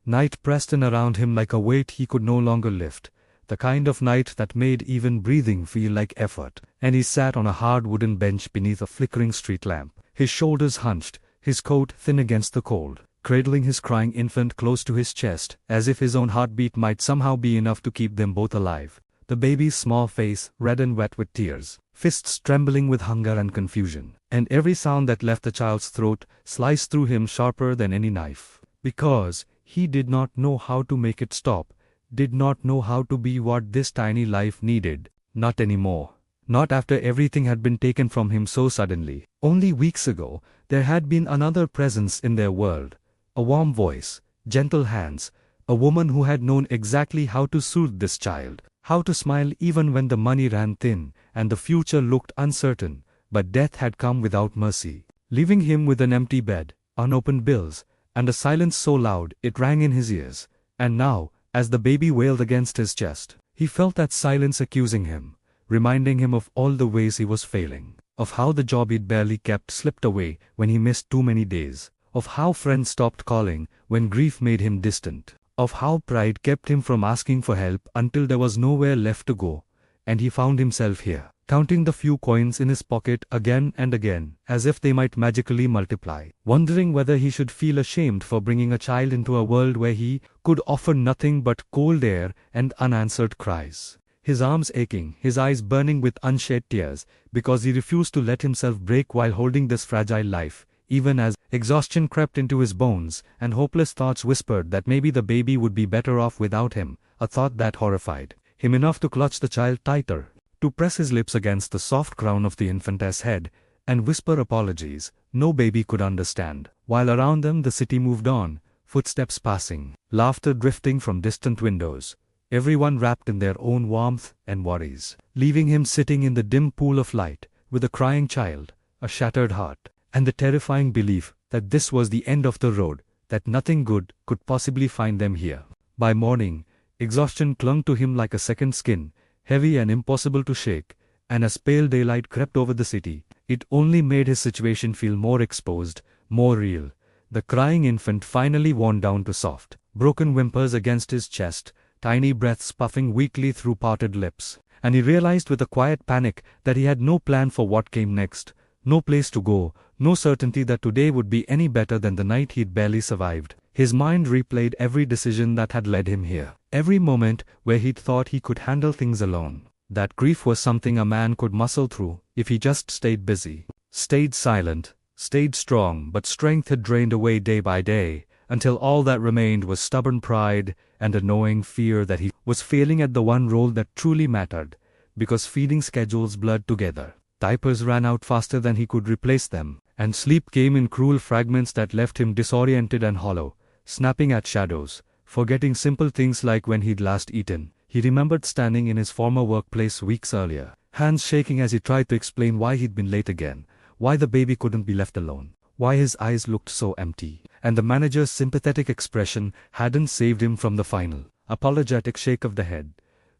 Night pressed in around him like a weight he could no longer lift, the kind of night that made even breathing feel like effort. And he sat on a hard wooden bench beneath a flickering street lamp, his shoulders hunched, his coat thin against the cold, cradling his crying infant close to his chest, as if his own heartbeat might somehow be enough to keep them both alive. The baby's small face, red and wet with tears, fists trembling with hunger and confusion, and every sound that left the child's throat sliced through him sharper than any knife. Because he did not know how to make it stop, did not know how to be what this tiny life needed, not anymore. Not after everything had been taken from him so suddenly. Only weeks ago, there had been another presence in their world. A warm voice, gentle hands, a woman who had known exactly how to soothe this child, how to smile even when the money ran thin, and the future looked uncertain. But death had come without mercy, leaving him with an empty bed, unopened bills, and a silence so loud it rang in his ears. And now, as the baby wailed against his chest, he felt that silence accusing him, reminding him of all the ways he was failing, of how the job he'd barely kept slipped away when he missed too many days, of how friends stopped calling when grief made him distant, of how pride kept him from asking for help until there was nowhere left to go. And he found himself here, counting the few coins in his pocket again and again, as if they might magically multiply, wondering whether he should feel ashamed for bringing a child into a world where he could offer nothing but cold air and unanswered cries. His arms aching, his eyes burning with unshed tears, because he refused to let himself break while holding this fragile life, even as exhaustion crept into his bones, and hopeless thoughts whispered that maybe the baby would be better off without him, a thought that horrified him enough to clutch the child tighter, to press his lips against the soft crown of the infant's head, and whisper apologies no baby could understand, while around them the city moved on, footsteps passing, laughter drifting from distant windows, everyone wrapped in their own warmth and worries, leaving him sitting in the dim pool of light, with a crying child, a shattered heart, and the terrifying belief that this was the end of the road, that nothing good could possibly find them here. By morning, exhaustion clung to him like a second skin, heavy and impossible to shake, and as pale daylight crept over the city, it only made his situation feel more exposed, more real. The crying infant finally worn down to soft, broken whimpers against his chest, tiny breaths puffing weakly through parted lips, and he realized with a quiet panic that he had no plan for what came next, no place to go, no certainty that today would be any better than the night he'd barely survived. His mind replayed every decision that had led him here, every moment where he'd thought he could handle things alone. That grief was something a man could muscle through if he just stayed busy, stayed silent, stayed strong, but strength had drained away day by day, until all that remained was stubborn pride and a gnawing fear that he was failing at the one role that truly mattered, because feeding schedules blurred together. Diapers ran out faster than he could replace them, and sleep came in cruel fragments that left him disoriented and hollow, snapping at shadows, forgetting simple things like when he'd last eaten. He remembered standing in his former workplace weeks earlier, hands shaking as he tried to explain why he'd been late again, why the baby couldn't be left alone, why his eyes looked so empty, and the manager's sympathetic expression hadn't saved him from the final, apologetic shake of the head.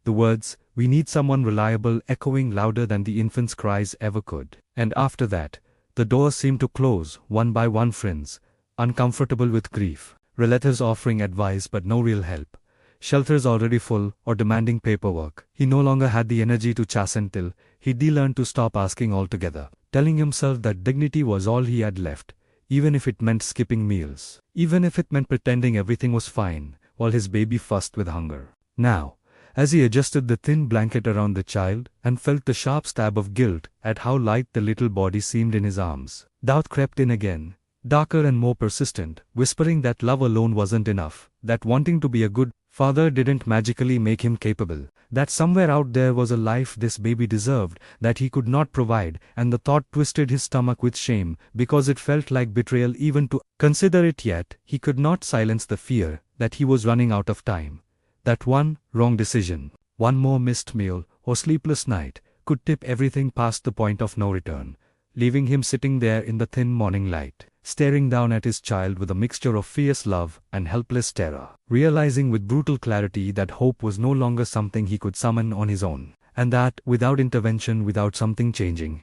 The words, "We need someone reliable," echoing louder than the infant's cries ever could. And after that, the doors seemed to close, one by one. Friends, uncomfortable with grief, relatives offering advice but no real help, shelters already full or demanding paperwork. He no longer had the energy to chasten till he'd learned to stop asking altogether, telling himself that dignity was all he had left, even if it meant skipping meals, even if it meant pretending everything was fine while his baby fussed with hunger. Now, as he adjusted the thin blanket around the child and felt the sharp stab of guilt at how light the little body seemed in his arms, doubt crept in again, darker and more persistent, whispering that love alone wasn't enough, that wanting to be a good father didn't magically make him capable, that somewhere out there was a life this baby deserved that he could not provide, and the thought twisted his stomach with shame because it felt like betrayal even to consider it. Yet he could not silence the fear that he was running out of time, that one wrong decision, one more missed meal or sleepless night could tip everything past the point of no return, leaving him sitting there in the thin morning light, staring down at his child with a mixture of fierce love and helpless terror, realizing with brutal clarity that hope was no longer something he could summon on his own, and that, without intervention, without something changing,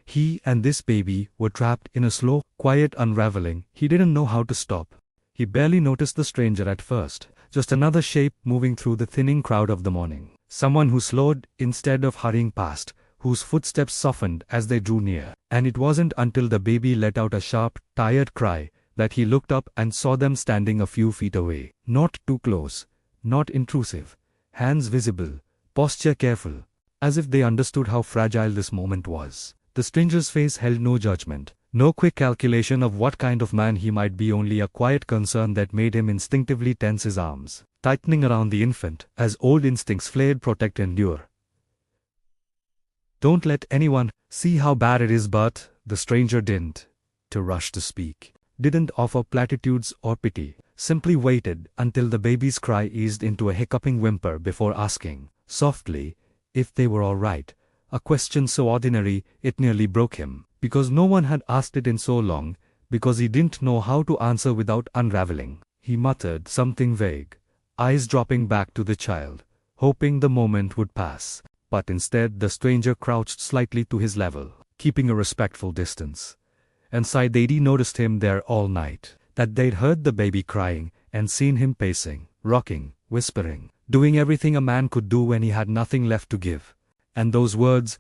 he and this baby were trapped in a slow, quiet unraveling he didn't know how to stop. He barely noticed the stranger at first, just another shape moving through the thinning crowd of the morning. Someone who slowed instead of hurrying past, whose footsteps softened as they drew near. And it wasn't until the baby let out a sharp, tired cry that he looked up and saw them standing a few feet away. Not too close, not intrusive, hands visible, posture careful, as if they understood how fragile this moment was. The stranger's face held no judgment, no quick calculation of what kind of man he might be, only a quiet concern that made him instinctively tense his arms, tightening around the infant, as old instincts flared, protect, endure. Don't let anyone see how bad it is, but the stranger didn't to rush to speak, didn't offer platitudes or pity, simply waited until the baby's cry eased into a hiccuping whimper before asking, softly, if they were all right, a question so ordinary it nearly broke him, because no one had asked it in so long, because he didn't know how to answer without unraveling. He muttered something vague, eyes dropping back to the child, hoping the moment would pass. But instead the stranger crouched slightly to his level, keeping a respectful distance. And Saidadi noticed him there all night, that they'd heard the baby crying and seen him pacing, rocking, whispering, doing everything a man could do when he had nothing left to give. And those words,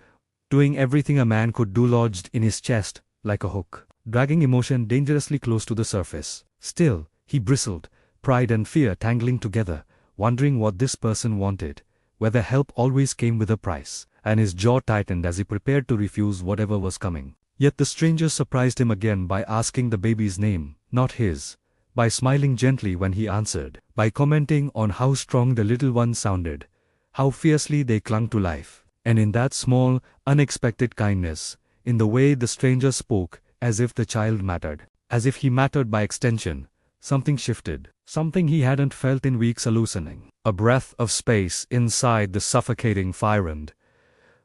doing everything a man could do, lodged in his chest like a hook, dragging emotion dangerously close to the surface. Still, he bristled, pride and fear tangling together, wondering what this person wanted, whether help always came with a price, and his jaw tightened as he prepared to refuse whatever was coming. Yet the stranger surprised him again by asking the baby's name, not his, by smiling gently when he answered, by commenting on how strong the little one sounded, how fiercely they clung to life. And in that small, unexpected kindness, in the way the stranger spoke, as if the child mattered, as if he mattered by extension, something shifted, something he hadn't felt in weeks, a loosening, a breath of space inside the suffocating fire. And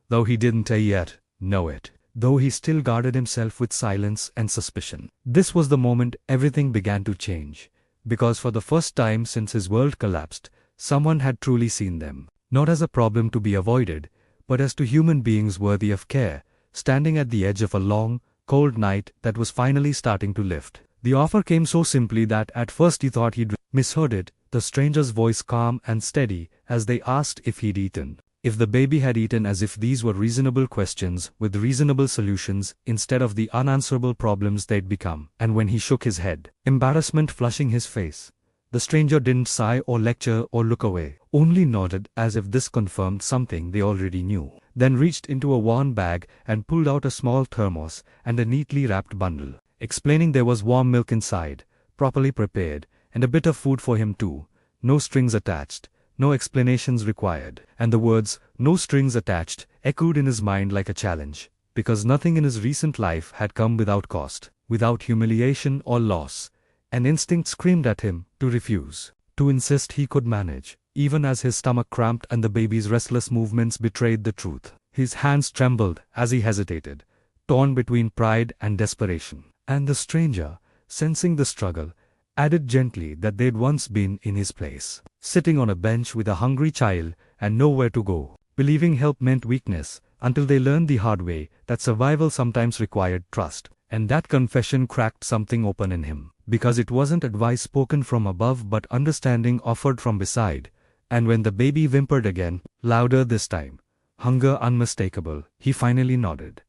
though he didn't yet know it, though he still guarded himself with silence and suspicion, this was the moment everything began to change, because for the first time since his world collapsed, someone had truly seen them, not as a problem to be avoided, but as to human beings worthy of care, standing at the edge of a long, cold night that was finally starting to lift. The offer came so simply that at first he thought he'd misheard it, the stranger's voice calm and steady as they asked if he'd eaten, if the baby had eaten, as if these were reasonable questions with reasonable solutions instead of the unanswerable problems they'd become. And when he shook his head, embarrassment flushing his face, the stranger didn't sigh or lecture or look away, only nodded as if this confirmed something they already knew, then reached into a worn bag and pulled out a small thermos and a neatly wrapped bundle, explaining there was warm milk inside, properly prepared, and a bit of food for him too, no strings attached, no explanations required. And the words, no strings attached, echoed in his mind like a challenge, because nothing in his recent life had come without cost, without humiliation or loss. An instinct screamed at him to refuse, to insist he could manage, even as his stomach cramped and the baby's restless movements betrayed the truth. His hands trembled as he hesitated, torn between pride and desperation. And the stranger, sensing the struggle, added gently that they'd once been in his place, sitting on a bench with a hungry child and nowhere to go, believing help meant weakness, until they learned the hard way that survival sometimes required trust. And that confession cracked something open in him, because it wasn't advice spoken from above but understanding offered from beside. And when the baby whimpered again, louder this time, hunger unmistakable, he finally nodded.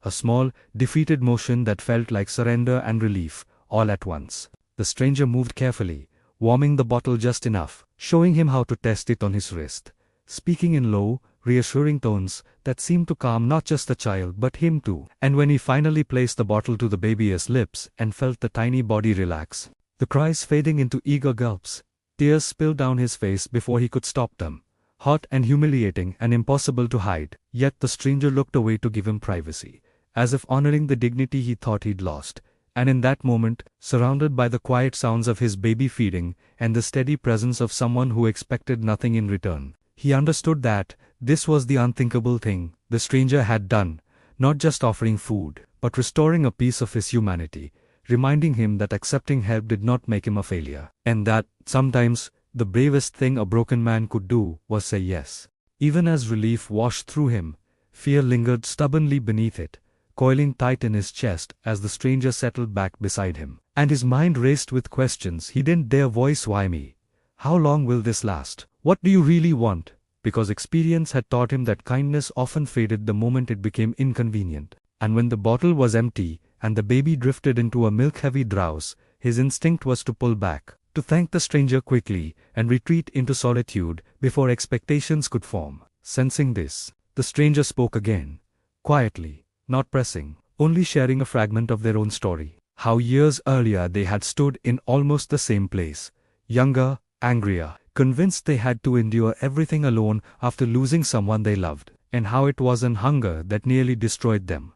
A small, defeated motion that felt like surrender and relief, all at once. The stranger moved carefully, warming the bottle just enough, showing him how to test it on his wrist, speaking in low, reassuring tones that seemed to calm not just the child but him too. And when he finally placed the bottle to the baby's lips and felt the tiny body relax, the cries fading into eager gulps, tears spilled down his face before he could stop them, hot and humiliating and impossible to hide. Yet the stranger looked away to give him privacy, as if honoring the dignity he thought he'd lost. And in that moment, surrounded by the quiet sounds of his baby feeding and the steady presence of someone who expected nothing in return, he understood that this was the unthinkable thing the stranger had done, not just offering food, but restoring a piece of his humanity, reminding him that accepting help did not make him a failure, and that, sometimes, the bravest thing a broken man could do was say yes. Even as relief washed through him, fear lingered stubbornly beneath it, coiling tight in his chest as the stranger settled back beside him. And his mind raced with questions he didn't dare voice. Why me? How long will this last? What do you really want? Because experience had taught him that kindness often faded the moment it became inconvenient. And when the bottle was empty, and the baby drifted into a milk-heavy drowse, his instinct was to pull back, to thank the stranger quickly, and retreat into solitude before expectations could form. Sensing this, the stranger spoke again, quietly, not pressing, only sharing a fragment of their own story. How years earlier they had stood in almost the same place, younger, angrier, convinced they had to endure everything alone after losing someone they loved, and how it wasn't hunger that nearly destroyed them,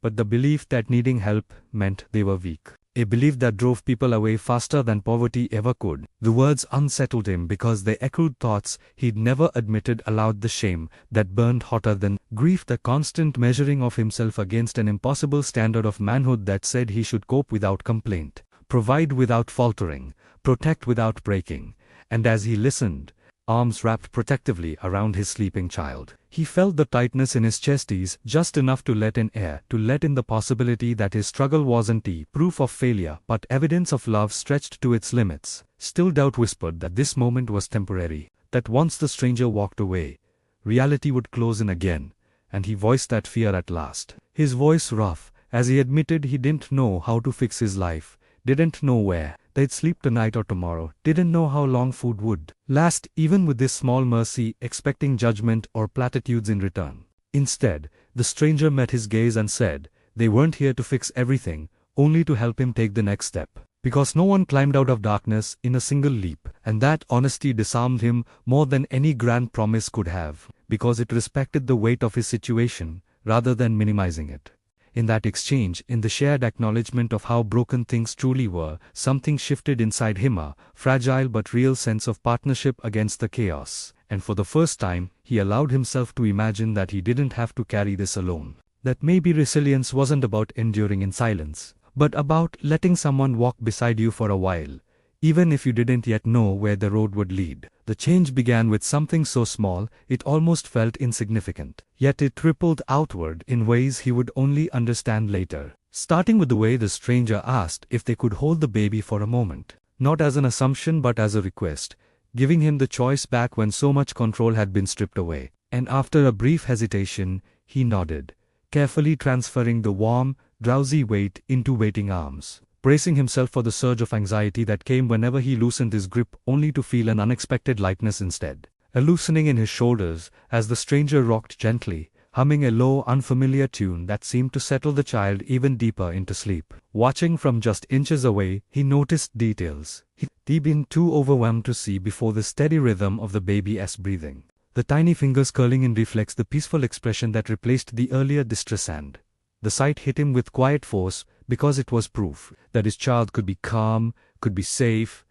but the belief that needing help meant they were weak. A belief that drove people away faster than poverty ever could. The words unsettled him because they echoed thoughts he'd never admitted aloud, the shame that burned hotter than grief, the constant measuring of himself against an impossible standard of manhood that said he should cope without complaint, provide without faltering, protect without breaking. And as he listened, arms wrapped protectively around his sleeping child, he felt the tightness in his chest ease just enough to let in air, to let in the possibility that his struggle wasn't proof of failure but evidence of love stretched to its limits. Still doubt whispered that this moment was temporary, that once the stranger walked away, reality would close in again, and he voiced that fear at last. His voice rough, as he admitted he didn't know how to fix his life, didn't know where they'd sleep tonight or tomorrow, didn't know how long food would last, even with this small mercy, expecting judgment or platitudes in return. Instead, the stranger met his gaze and said, they weren't here to fix everything, only to help him take the next step. Because no one climbed out of darkness in a single leap, and that honesty disarmed him more than any grand promise could have, because it respected the weight of his situation, rather than minimizing it. In that exchange, in the shared acknowledgement of how broken things truly were, something shifted inside him, a fragile but real sense of partnership against the chaos. And for the first time, he allowed himself to imagine that he didn't have to carry this alone. That maybe resilience wasn't about enduring in silence, but about letting someone walk beside you for a while, even if you didn't yet know where the road would lead. The change began with something so small, it almost felt insignificant. Yet it rippled outward in ways he would only understand later. Starting with the way the stranger asked if they could hold the baby for a moment. Not as an assumption but as a request, giving him the choice back when so much control had been stripped away. And after a brief hesitation, he nodded, carefully transferring the warm, drowsy weight into waiting arms, bracing himself for the surge of anxiety that came whenever he loosened his grip, only to feel an unexpected lightness instead. A loosening in his shoulders as the stranger rocked gently, humming a low, unfamiliar tune that seemed to settle the child even deeper into sleep. Watching from just inches away, he noticed details he'd been too overwhelmed to see before: the steady rhythm of the baby's breathing, the tiny fingers curling in reflex, the peaceful expression that replaced the earlier distress. And the sight hit him with quiet force, because it was proof that his child could be calm, could be safe,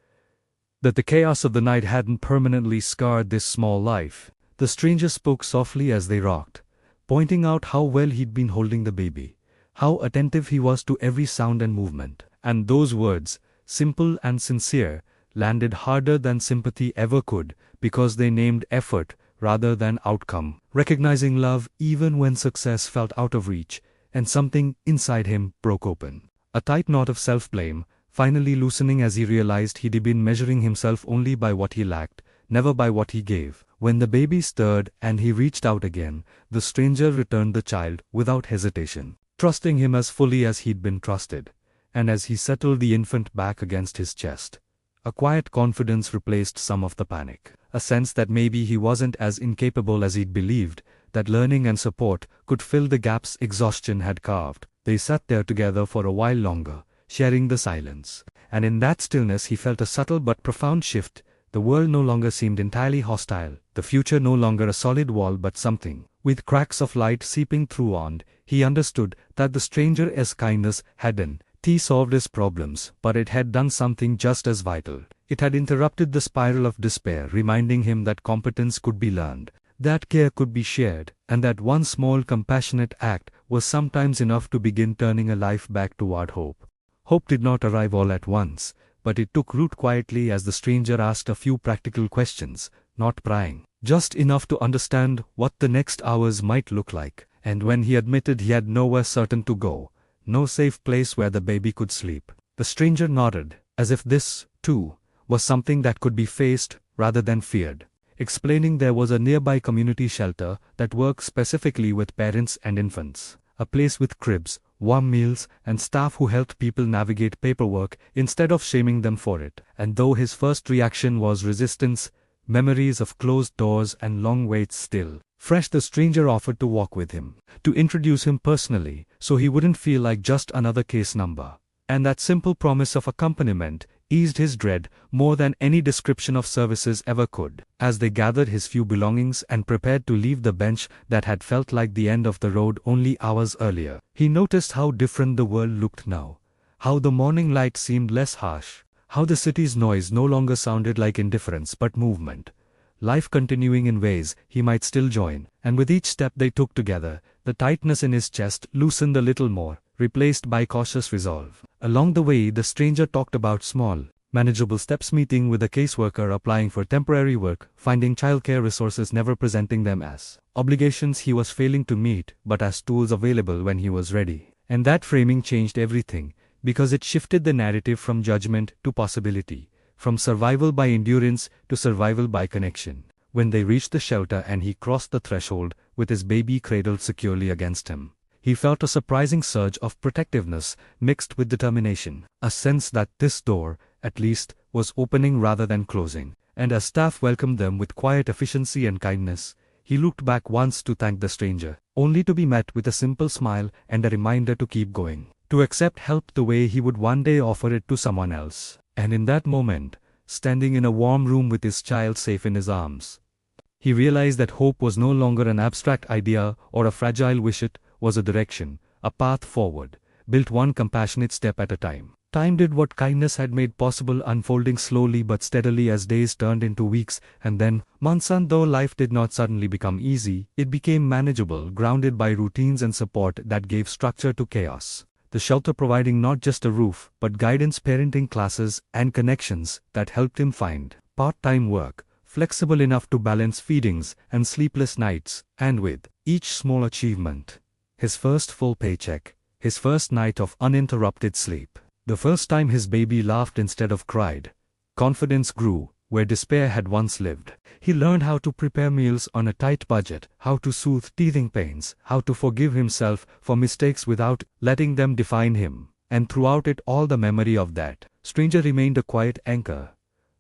that the chaos of the night hadn't permanently scarred this small life. The stranger spoke softly as they rocked, pointing out how well he'd been holding the baby, how attentive he was to every sound and movement. And those words, simple and sincere, landed harder than sympathy ever could, because they named effort rather than outcome, recognizing love even when success felt out of reach. And something inside him broke open. A tight knot of self-blame, finally loosening as he realized he'd been measuring himself only by what he lacked, never by what he gave. When the baby stirred and he reached out again, the stranger returned the child without hesitation, trusting him as fully as he'd been trusted. And as he settled the infant back against his chest, a quiet confidence replaced some of the panic. A sense that maybe he wasn't as incapable as he'd believed, that learning and support could fill the gaps exhaustion had carved. They sat there together for a while longer, sharing the silence. And in that stillness he felt a subtle but profound shift. The world no longer seemed entirely hostile, the future no longer a solid wall but something, with cracks of light seeping through. And he understood that the stranger's kindness hadn't solved his problems, but it had done something just as vital. It had interrupted the spiral of despair, reminding him that competence could be learned, that care could be shared, and that one small compassionate act was sometimes enough to begin turning a life back toward hope. Hope did not arrive all at once, but it took root quietly as the stranger asked a few practical questions, not prying, just enough to understand what the next hours might look like. And when he admitted he had nowhere certain to go, no safe place where the baby could sleep, the stranger nodded, as if this, too, was something that could be faced rather than feared, explaining there was a nearby community shelter that worked specifically with parents and infants, a place with cribs, warm meals, and staff who helped people navigate paperwork instead of shaming them for it. And though his first reaction was resistance, memories of closed doors and long waits still fresh, the stranger offered to walk with him, to introduce him personally, so he wouldn't feel like just another case number. And that simple promise of accompaniment eased his dread more than any description of services ever could. As they gathered his few belongings and prepared to leave the bench that had felt like the end of the road only hours earlier, he noticed how different the world looked now, how the morning light seemed less harsh, how the city's noise no longer sounded like indifference but movement, life continuing in ways he might still join. And with each step they took together, the tightness in his chest loosened a little more, replaced by cautious resolve. Along the way, the stranger talked about small, manageable steps: meeting with a caseworker, applying for temporary work, finding childcare resources, never presenting them as obligations he was failing to meet, but as tools available when he was ready. And that framing changed everything, because it shifted the narrative from judgment to possibility, from survival by endurance to survival by connection. When they reached the shelter and he crossed the threshold, with his baby cradled securely against him, he felt a surprising surge of protectiveness mixed with determination, a sense that this door, at least, was opening rather than closing. And as staff welcomed them with quiet efficiency and kindness, he looked back once to thank the stranger, only to be met with a simple smile and a reminder to keep going, to accept help the way he would one day offer it to someone else. And in that moment, standing in a warm room with his child safe in his arms, he realized that hope was no longer an abstract idea or a fragile wish. It was a direction, a path forward, built one compassionate step at a time. Time did what kindness had made possible, unfolding slowly but steadily as days turned into weeks, and then months. And though life did not suddenly become easy, it became manageable, grounded by routines and support that gave structure to chaos. The shelter providing not just a roof, but guidance, parenting classes, and connections that helped him find part-time work, flexible enough to balance feedings and sleepless nights. And with each small achievement, his first full paycheck, his first night of uninterrupted sleep, the first time his baby laughed instead of cried, confidence grew where despair had once lived. He learned how to prepare meals on a tight budget, how to soothe teething pains, how to forgive himself for mistakes without letting them define him. And throughout it all, the memory of that stranger remained a quiet anchor,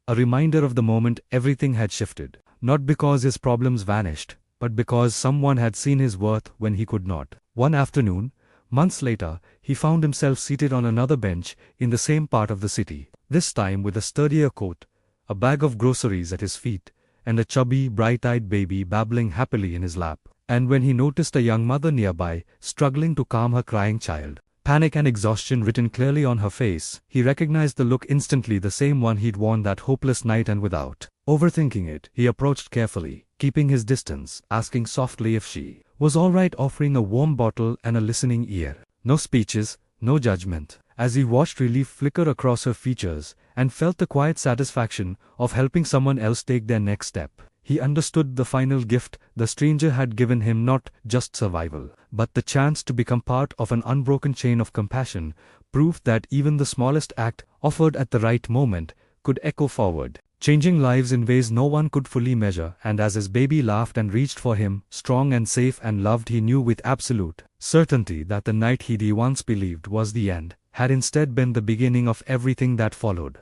a reminder of the moment everything had shifted, not because his problems vanished, but because someone had seen his worth when he could not. One afternoon, months later, he found himself seated on another bench in the same part of the city, this time with a sturdier coat, a bag of groceries at his feet, and a chubby, bright-eyed baby babbling happily in his lap. And when he noticed a young mother nearby, struggling to calm her crying child, panic and exhaustion written clearly on her face, he recognized the look instantly, the same one he'd worn that hopeless night. And without overthinking it, he approached carefully, keeping his distance, asking softly if she was all right, offering a warm bottle and a listening ear. No speeches, no judgment. As he watched relief flicker across her features and felt the quiet satisfaction of helping someone else take their next step, he understood the final gift the stranger had given him: not just survival, but the chance to become part of an unbroken chain of compassion, proof that even the smallest act, offered at the right moment, could echo forward, changing lives in ways no one could fully measure. And as his baby laughed and reached for him, strong and safe and loved, he knew with absolute certainty that the night he'd once believed was the end had instead been the beginning of everything that followed.